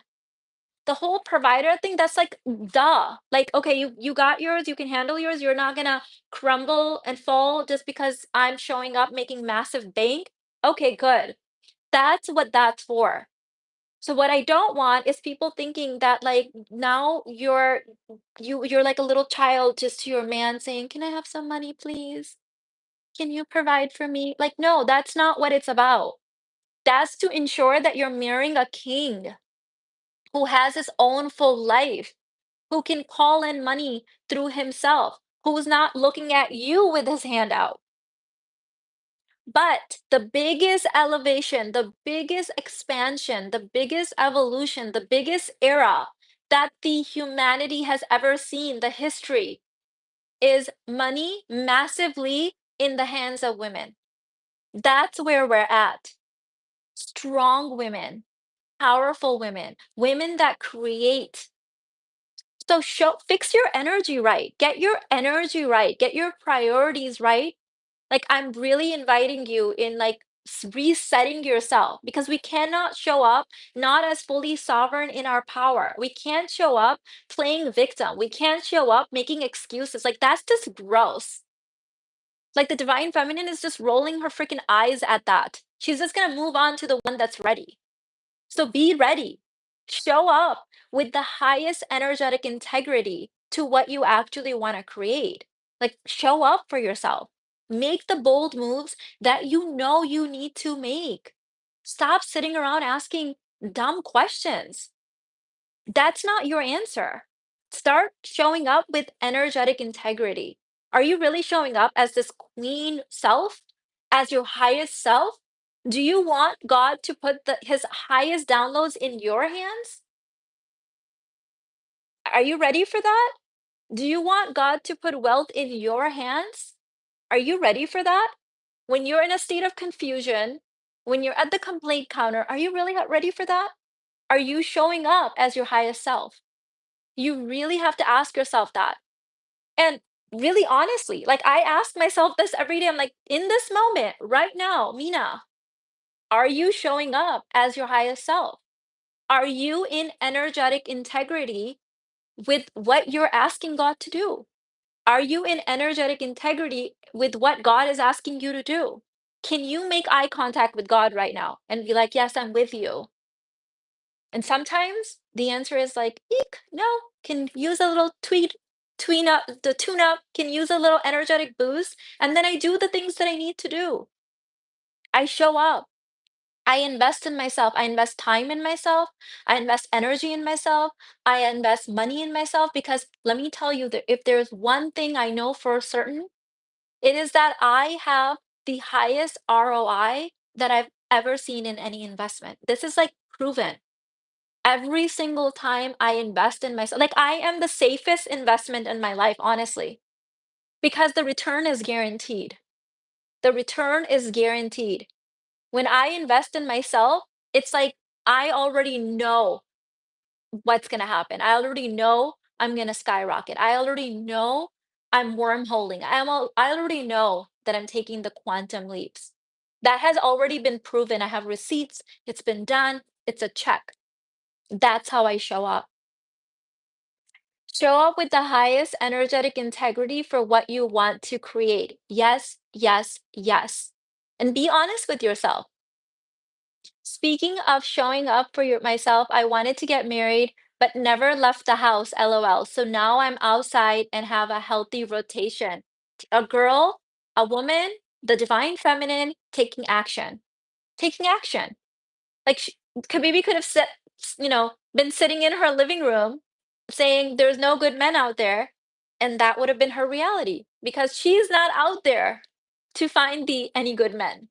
The whole provider thing, that's like, duh. Like, okay, you got yours, you can handle yours. You're not gonna crumble and fall just because I'm showing up making massive bank. Okay, good. That's what that's for. So what I don't want is people thinking that like now you're like a little child just to your man saying, "Can I have some money, please? Can you provide for me?" Like, no, that's not what it's about. That's to ensure that you're marrying a king who has his own full life, who can call in money through himself, who's not looking at you with his hand out. But the biggest elevation, the biggest expansion, the biggest evolution, the biggest era that the humanity has ever seen, the history, is money massively in the hands of women. That's where we're at. Strong women, powerful women, women that create. So fix your energy right. Get your energy right. Get your priorities right. Like, I'm really inviting you in, like, resetting yourself, because we cannot show up not as fully sovereign in our power. We can't show up playing victim. We can't show up making excuses. Like, that's just gross. Like, the divine feminine is just rolling her freaking eyes at that. She's just gonna move on to the one that's ready. So be ready. Show up with the highest energetic integrity to what you actually want to create. Like, show up for yourself. Make the bold moves that you know you need to make. Stop sitting around asking dumb questions. That's not your answer. Start showing up with energetic integrity. Are you really showing up as this queen self, as your highest self? Do you want God to put his highest downloads in your hands? Are you ready for that? Do you want God to put wealth in your hands? Are you ready for that? When you're in a state of confusion, when you're at the complaint counter, are you really ready for that? Are you showing up as your highest self? You really have to ask yourself that. And really honestly, like, I ask myself this every day. I'm like, in this moment, right now, Mina, are you showing up as your highest self? Are you in energetic integrity with what you're asking God to do? Are you in energetic integrity with what God is asking you to do? Can you make eye contact with God right now and be like, yes, I'm with you? And sometimes the answer is like, eek, no, can use a little tune up, can use a little energetic boost. And then I do the things that I need to do. I show up. I invest in myself. I invest time in myself. I invest energy in myself. I invest money in myself, because let me tell you that if there's one thing I know for certain, it is that I have the highest ROI that I've ever seen in any investment. This is like proven. Every single time I invest in myself, like, I am the safest investment in my life, honestly, because the return is guaranteed. The return is guaranteed. When I invest in myself, it's like I already know what's gonna happen. I already know I'm gonna skyrocket. I already know I'm wormholing. I already know that I'm taking the quantum leaps. That has already been proven. I have receipts. It's been done. It's a check. That's how I show up. Show up with the highest energetic integrity for what you want to create. Yes, yes, yes. And be honest with yourself. Speaking of showing up for myself, I wanted to get married, but never left the house, LOL. So now I'm outside and have a healthy rotation. A girl, a woman, the divine feminine taking action. Taking action. Like, Kabibi could have been sitting in her living room saying there's no good men out there, and that would have been her reality, because she's not out there to find the any good men.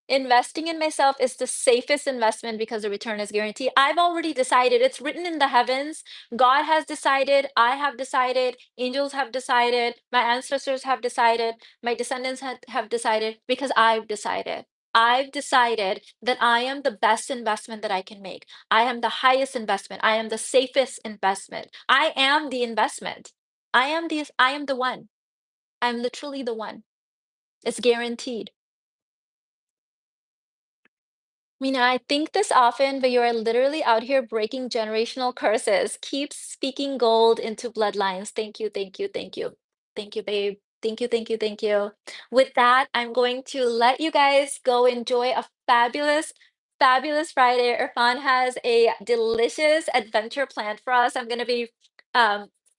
Investing in myself is the safest investment because the return is guaranteed. I've already decided. It's written in the heavens. God has decided. I have decided. Angels have decided. My ancestors have decided. My descendants have decided, because I've decided. I've decided that I am the best investment that I can make. I am the highest investment. I am the safest investment. I am the investment. I am the one. I'm literally the one. It's guaranteed. Mina, I think this often, but you are literally out here breaking generational curses. Keep speaking gold into bloodlines. Thank you, thank you, thank you. Thank you, babe. Thank you, thank you, thank you. With that, I'm going to let you guys go enjoy a fabulous, fabulous Friday. Irfan has a delicious adventure planned for us. I'm going to be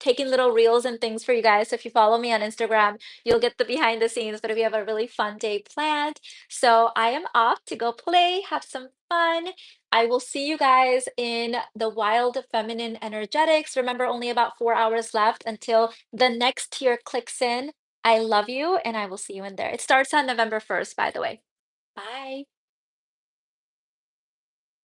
taking little reels and things for you guys. So if you follow me on Instagram, you'll get the behind the scenes, but we have a really fun day planned. So I am off to go play, have some fun. I will see you guys in the wild feminine energetics. Remember, only about 4 hours left until the next tier clicks in. I love you, and I will see you in there. It starts on November 1st, by the way. Bye.